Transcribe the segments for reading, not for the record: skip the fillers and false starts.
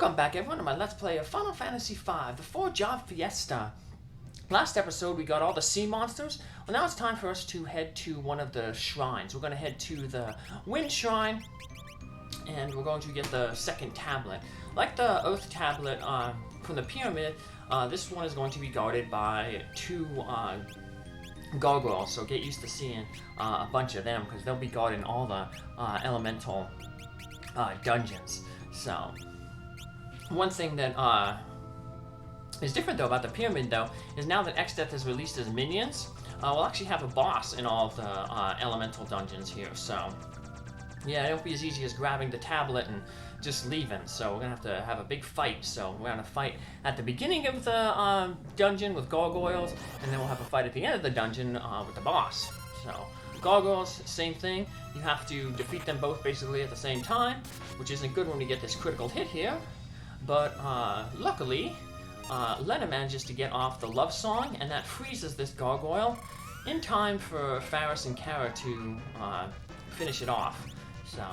Welcome back everyone to my Let's Play of Final Fantasy V, the 4-job Fiesta. Last episode we got all the sea monsters. Well, now it's time for us to head to one of the shrines. We're going to head to the Wind Shrine, and we're going to get the second tablet. Like the Earth tablet from the pyramid, this one is going to be guarded by two gargoyles, so get used to seeing a bunch of them, because they'll be guarding all the elemental dungeons. So, one thing that is different though about the pyramid though is now that X-Death has released his minions, we'll actually have a boss in all of the elemental dungeons here. So yeah, it won't be as easy as grabbing the tablet and just leaving. So we're gonna have a big fight. So we're gonna fight at the beginning of the dungeon with gargoyles, and then we'll have a fight at the end of the dungeon with the boss. So gargoyles, same thing. You have to defeat them both basically at the same time, which isn't good when we get this critical hit here. But luckily, Lenna manages to get off the love song, and that freezes this gargoyle in time for Faris and Cara to finish it off. So,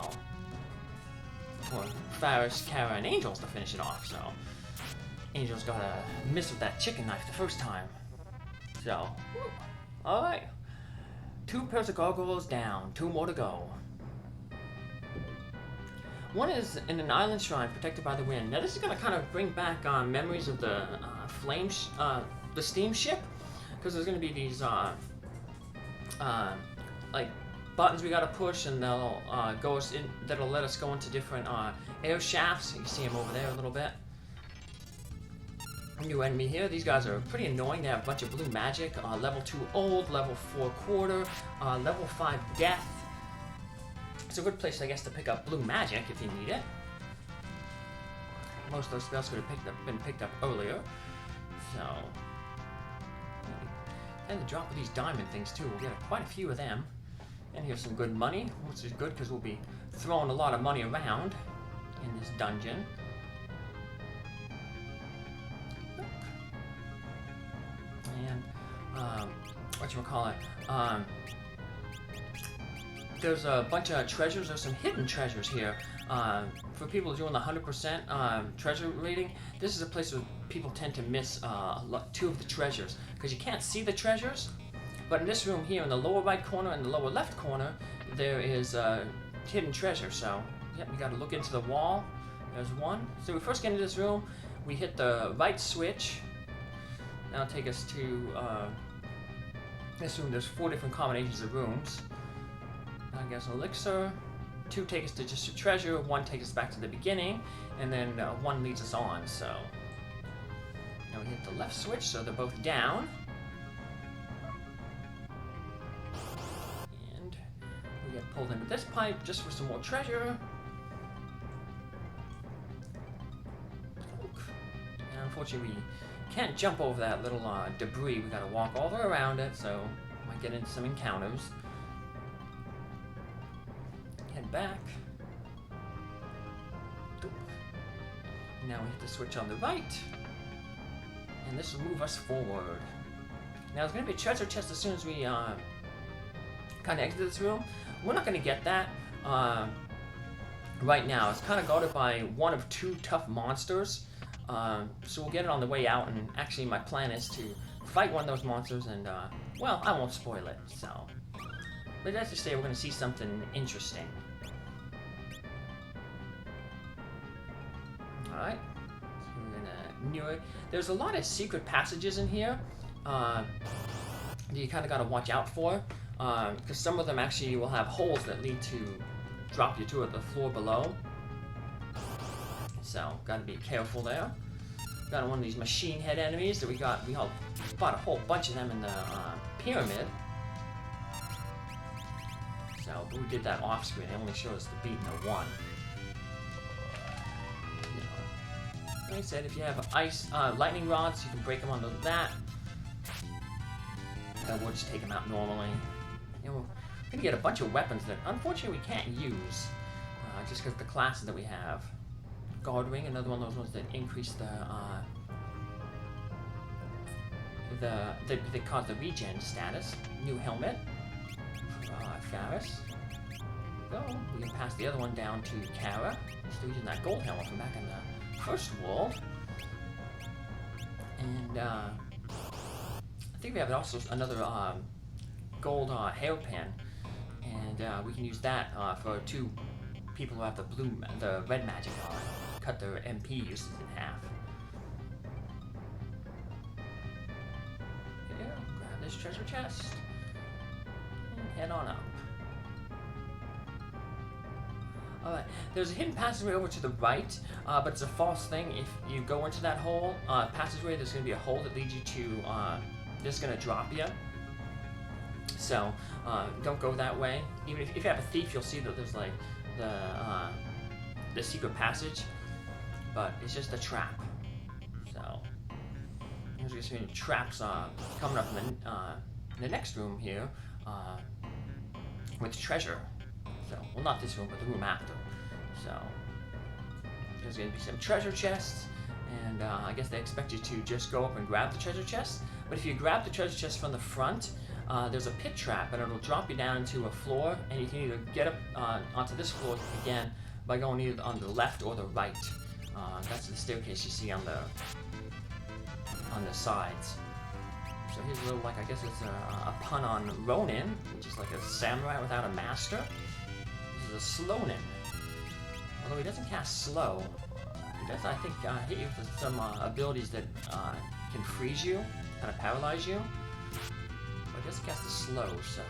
or Faris, Cara, and Angels to finish it off. So, Angels got a miss with that chicken knife the first time. So, alright. 2 pairs of gargoyles down, 2 more to go. One is in an island shrine protected by the wind. Now this is going to kind of bring back memories of the the steam ship, because there's going to be these like buttons we got to push, and they'll go us in. That'll let us go into different air shafts. You can see them over there a little bit. New enemy here. These guys are pretty annoying. They have a bunch of blue magic. Level 2 old, level 4 quarter, level 5 death. It's a good place, I guess, to pick up blue magic if you need it. Most of those spells could have been picked up earlier. So, and the drop of these diamond things too. We'll get quite a few of them. And here's some good money, which is good because we'll be throwing a lot of money around in this dungeon. And whatchamacallit, there's a bunch of treasures. There's some hidden treasures here. For people doing the 100% treasure rating, this is a place where people tend to miss 2 of the treasures, because you can't see the treasures. But in this room here, in the lower right corner and the lower left corner, there is hidden treasure. So, yep, we got to look into the wall. There's one. So we first get into this room, we hit the right switch. That'll take us to this room. There's 4 different combinations of rooms. I guess an elixir. 2 take us to just a treasure, 1 takes us back to the beginning, and then 1 leads us on. So now we hit the left switch, so they're both down. And we get pulled into this pipe just for some more treasure. And unfortunately, we can't jump over that little debris. We gotta walk all the way around it, so we might get into some encounters. Head back. Now we hit the switch on the right, and this will move us forward. Now there's going to be a treasure chest as soon as we kind of exit this room. We're not going to get that right now. It's kind of guarded by 1 of 2 tough monsters, so we'll get it on the way out. And actually my plan is to fight one of those monsters, and well, I won't spoil it. So, but let's just say we're going to see something interesting. Alright, so we're gonna new it. There's a lot of secret passages in here that you kind of got to watch out for, because some of them actually will have holes that lead to drop you to the floor below. So, got to be careful there. Got one of these machine head enemies that we fought a whole bunch of them in the pyramid. So, but we did that off screen. They only showed us the beat in the 1. Like I said, if you have ice lightning rods, you can break them onto that. We'll just take them out normally. And we're gonna get a bunch of weapons that unfortunately we can't use, just because of the classes that we have. Guard ring, another one of those ones that increase they cause the regen status. New helmet for Faris. So we can pass the other one down to Cara. Still using that gold helmet from back in the first world. And I think we have also another gold hairpin, and we can use that for 2 people who have the red magic on. Cut their MP uses in half. Here, grab this treasure chest and head on up. Alright, there's a hidden passageway over to the right, but it's a false thing. If you go into that hole, passageway, there's going to be a hole that leads you to, just going to drop you. So, don't go that way. Even if you have a thief, you'll see that there's like the secret passage, but it's just a trap. So, there's just going to be traps coming up in the next room here with treasure. So, well, not this room, but the room after. So, there's going to be some treasure chests, and I guess they expect you to just go up and grab the treasure chest. But if you grab the treasure chest from the front, there's a pit trap, and it'll drop you down into a floor, and you can either get up onto this floor again by going either on the left or the right. That's the staircase you see on the sides. So here's a little, like, I guess it's a pun on Ronin, which is like a samurai without a master. This is a Slonin. Although he doesn't cast slow. He does, I think, hit you with some abilities that can freeze you, kind of paralyze you. But he doesn't cast the slow, so...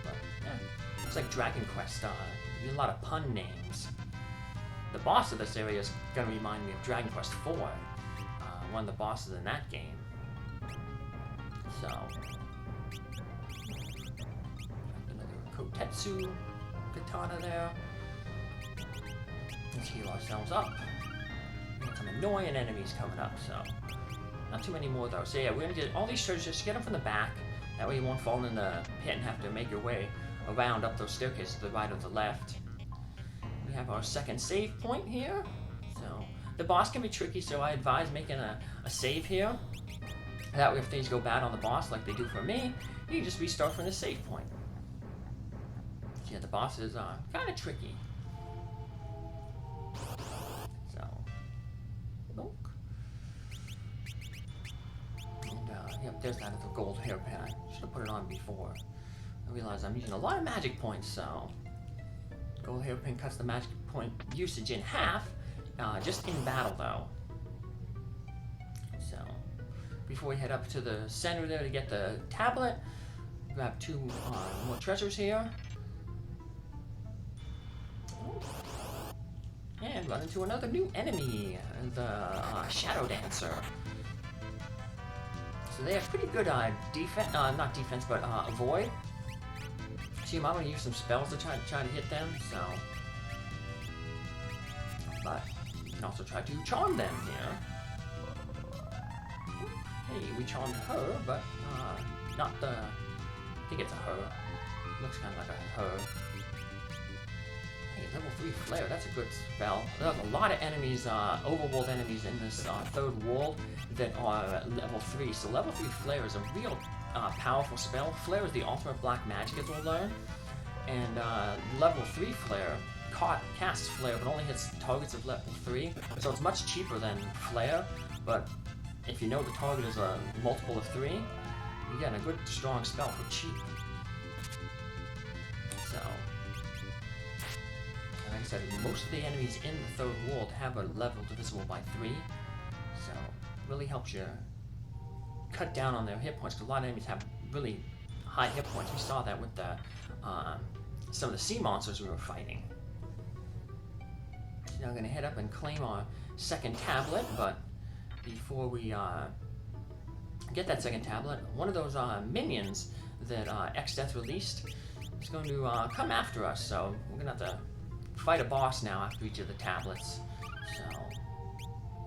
But, yeah. It's like Dragon Quest. You get a lot of pun names. The boss of this area is going to remind me of Dragon Quest IV. One of the bosses in that game. So... Another Kotetsu katana there. Let's heal ourselves up. We got some annoying enemies coming up, so... Not too many more though. So yeah, we're gonna get all these treasures, just get them from the back. That way you won't fall in the pit and have to make your way around up those staircases to the right or the left. We have our second save point here. So, the boss can be tricky, so I advise making a save here. That way if things go bad on the boss, like they do for me, you can just restart from the save point. So yeah, the boss is kind of tricky. So, look. And yep, there's that little gold hairpin. I should have put it on before. I realize I'm using a lot of magic points, so... Gold hairpin cuts the magic point usage in half, just in battle though. So, before we head up to the center there to get the tablet, grab 2 more treasures here. And run into another new enemy, the Shadow Dancer. So they have pretty good defense, not defense, but avoid. So you might want to use some spells to try to hit them, so... But you can also try to charm them here. Hey, we charmed her, but not the... I think it's a her. Looks kind of like a her. Hey, level 3 flare, that's a good spell. There's a lot of enemies, overworld enemies in this third world that are level 3. So level 3 flare is a real powerful spell. Flare is the ultimate black magic, as we'll learn. And level 3 flare casts flare, but only hits targets of level 3. So it's much cheaper than flare, but if you know the target is a multiple of 3, you get a good strong spell for cheap. So, like I said, most of the enemies in the third world have a level divisible by 3, so it really helps you cut down on their hit points, because a lot of enemies have really high hit points. We saw that with the some of the sea monsters we were fighting. So now I'm going to head up and claim our second tablet, but before we get that second tablet, one of those minions that X-Death released is going to come after us, so we're going to have to fight a boss now after each of the tablets. So,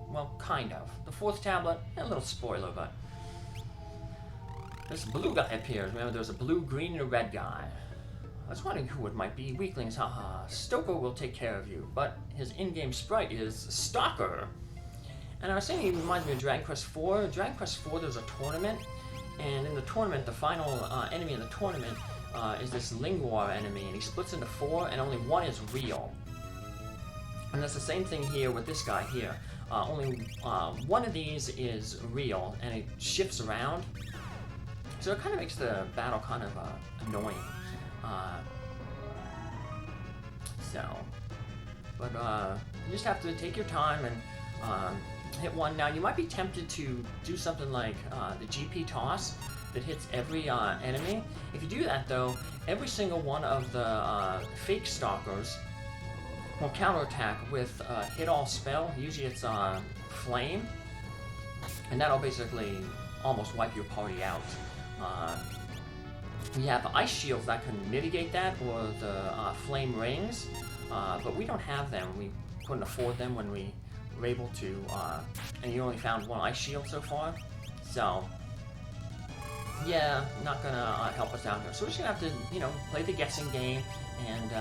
well, kind of. The 4th tablet, a little spoiler, but this blue guy appears. Remember, there's a blue, green, and a red guy. I was wondering who it might be. Weaklings, haha. Stoker will take care of you, but his in-game sprite is Stalker. And I was saying he reminds me of Dragon Quest IV. Dragon Quest IV, there's a tournament, and in the tournament, the final enemy in the tournament is this Lingwar enemy, and he splits into 4, and only 1 is real. And that's the same thing here with this guy here. Only one of these is real, and it shifts around. So it kind of makes the battle kind of annoying. But you just have to take your time and hit one. Now you might be tempted to do something like the GP toss that hits every enemy. If you do that though, every single one of the fake stalkers will counterattack with hit all spell. Usually it's flame, and that'll basically almost wipe your party out. We have ice shields that can mitigate that, or the flame rings, but we don't have them. We couldn't afford them when we were able to, and you only found one ice shield so far. So yeah, not gonna help us out here. So we're just gonna have to, you know, play the guessing game, and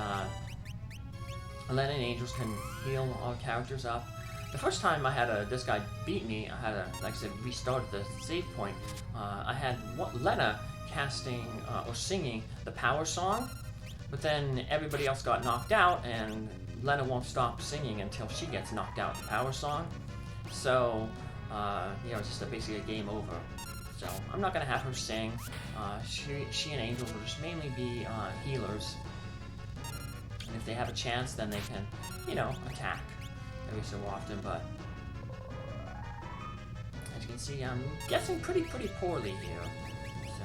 Lenna and Angels can heal our characters up. The first time I had this guy beat me, I had like I said, restarted the save point. I had Lenna casting or singing the power song, but then everybody else got knocked out, and Lenna won't stop singing until she gets knocked out the power song. So, you know, it's just basically a game over. So I'm not gonna have her sing. She and Angels will just mainly be healers. And if they have a chance, then they can, you know, attack every so often. But as you can see, I'm guessing pretty poorly here. So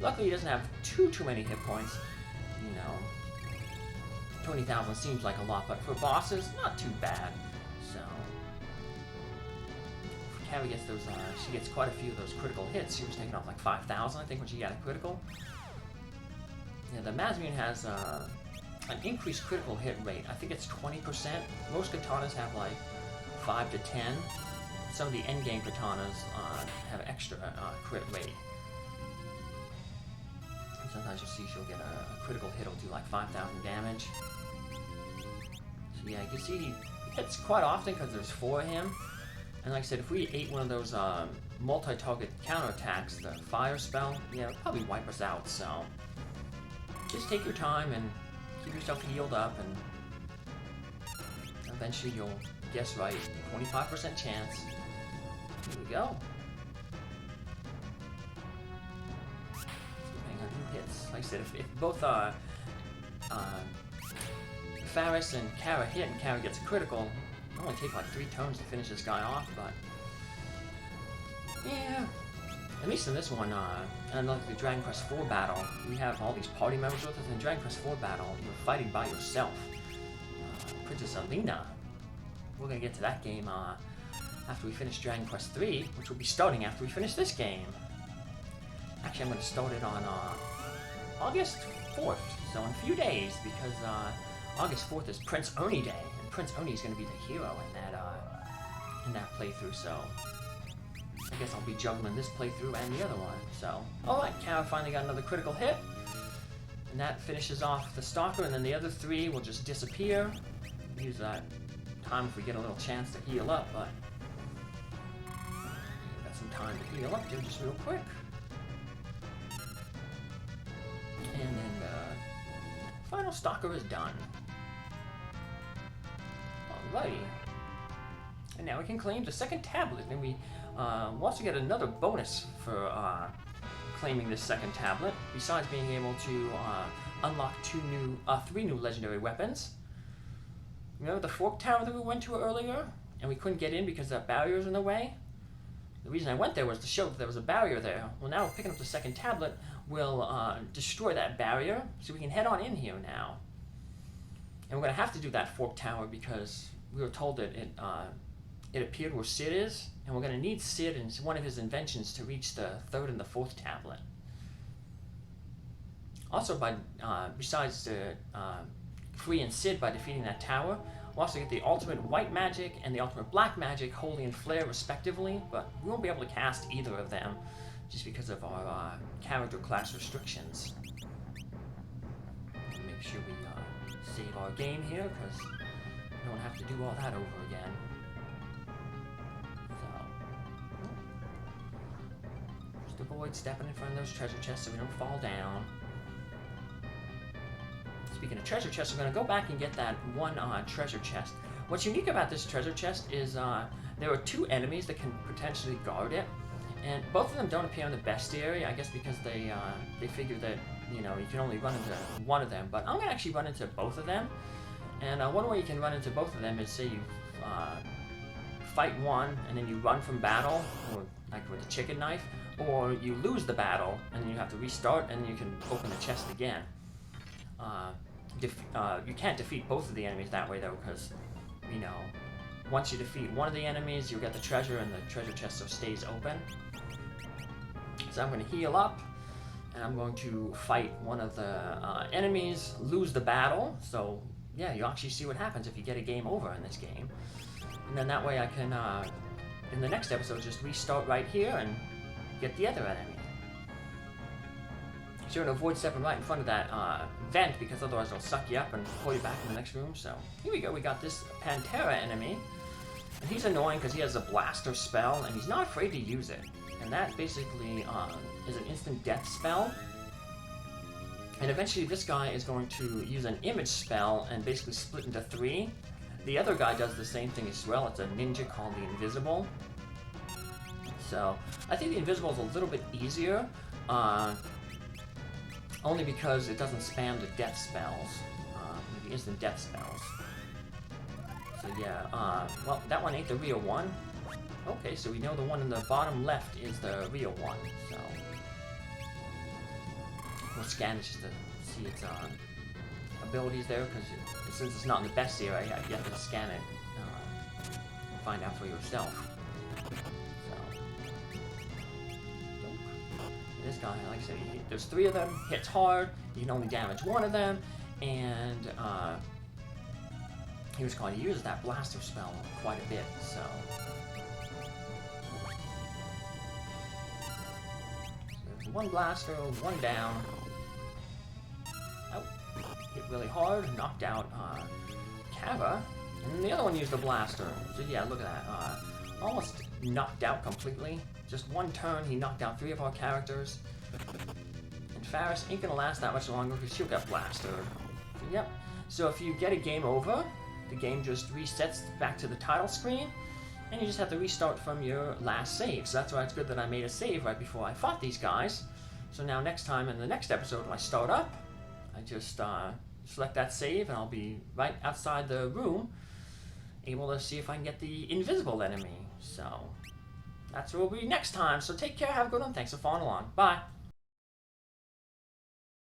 luckily, he doesn't have too many hit points. You know, 20,000 seems like a lot, but for bosses, not too bad. So Cara gets those. She gets quite a few of those critical hits. She was taking off like 5,000, I think, when she got a critical. Yeah, the Mazmune has an increased critical hit rate. I think it's 20%. Most katanas have like 5 to 10. Some of the endgame katanas have extra crit rate. And sometimes you'll see she'll get a critical hit, will do like 5,000 damage. So yeah, you can see he hits quite often because there's 4 of him. And like I said, if we ate one of those multi-target counterattacks, the fire spell, yeah, it'll probably wipe us out. So just take your time and keep yourself healed up, and eventually you'll guess right. 25% chance. Here we go. Depending on who hits. Like I said, if both Faris and Cara hit and Cara gets a critical, it'll only take like 3 turns to finish this guy off, but yeah. At least in this one, unlike the Dragon Quest IV battle, we have all these party members with us. In Dragon Quest IV battle, you're fighting by yourself. Princess Sarissa. We're gonna get to that game after we finish Dragon Quest III, which will be starting after we finish this game. Actually, I'm gonna start it on August 4th, so in a few days, because August 4th is Prince Oni Day, and Prince Oni is gonna be the hero in that playthrough. So I guess I'll be juggling this playthrough and the other one. So, alright, Cara finally got another critical hit. And that finishes off the Stalker, and then the other 3 will just disappear. Use that time if we get a little chance to heal up, but got some time to heal up here just real quick. And then the final Stalker is done. Alrighty. And now we can claim the second tablet, and we we'll also get another bonus for claiming this second tablet, besides being able to unlock 3 new legendary weapons. Remember the fork tower that we went to earlier, and we couldn't get in because that barrier was in the way? The reason I went there was to show that there was a barrier there. Well, now picking up the second tablet will destroy that barrier, so we can head on in here now. And we're going to have to do that fork tower because we were told that it appeared where Sid is, and we're going to need Sid and one of his inventions to reach the 3rd and the 4th tablet. Also, besides freeing Sid by defeating that tower, we'll also get the ultimate white magic and the ultimate black magic, Holy and Flare, respectively, but we won't be able to cast either of them just because of our character class restrictions. Make sure we save our game here, because we don't have to do all that over again. Avoid stepping in front of those treasure chests so we don't fall down. speaking of treasure chests, we're going to go back and get that one treasure chest. What's unique about this treasure chest is there are 2 enemies that can potentially guard it, and both of them don't appear in the bestiary, I guess because they figure that, you know, you can only run into one of them, but I'm going to actually run into both of them. And one way you can run into both of them is, say you fight one and then you run from battle, or like with the chicken knife, or you lose the battle and then you have to restart and you can open the chest again. You can't defeat both of the enemies that way though, because, you know, once you defeat one of the enemies, you get the treasure and the treasure chest so stays open. So I'm going to heal up, and I'm going to fight one of the enemies, lose the battle, so yeah, you actually see what happens if you get a game over in this game. And then that way I can, in the next episode, just restart right here and get the other enemy. Sure to avoid stepping right in front of that vent, because otherwise it'll suck you up and pull you back in the next room. So here we go, we got this Pantera enemy. And he's annoying because he has a blaster spell, and he's not afraid to use it. And that basically is an instant death spell. And eventually this guy is going to use an image spell and basically split into 3. The other guy does the same thing as well. It's a ninja called the Invisible. So I think the Invisible is a little bit easier, only because it doesn't spam the death spells, the instant death spells. So yeah, well, that one ain't the real one. Okay, so we know the one in the bottom left is the real one, so we'll scan it just to see its abilities there, because since it's not in the best area, you have to scan it and find out for yourself. So, this guy, like I said, there's 3 of them, hits hard, you can only damage 1 of them, and he was going to use that blaster spell quite a bit, so there's 1 blaster, 1 down. Oh, hit really hard, knocked out Cara, and the other one used the blaster. So yeah, look at that, almost knocked out completely. Just 1 turn, he knocked out 3 of our characters. And Faris ain't gonna last that much longer because she'll get blastered. So, yep. So if you get a game over, the game just resets back to the title screen, and you just have to restart from your last save. So that's why it's good that I made a save right before I fought these guys. So now next time in the next episode when I start up, I just select that save and I'll be right outside the room, able to see if I can get the invisible enemy. So that's where we'll be next time. So take care, have a good one, thanks for following along. Bye!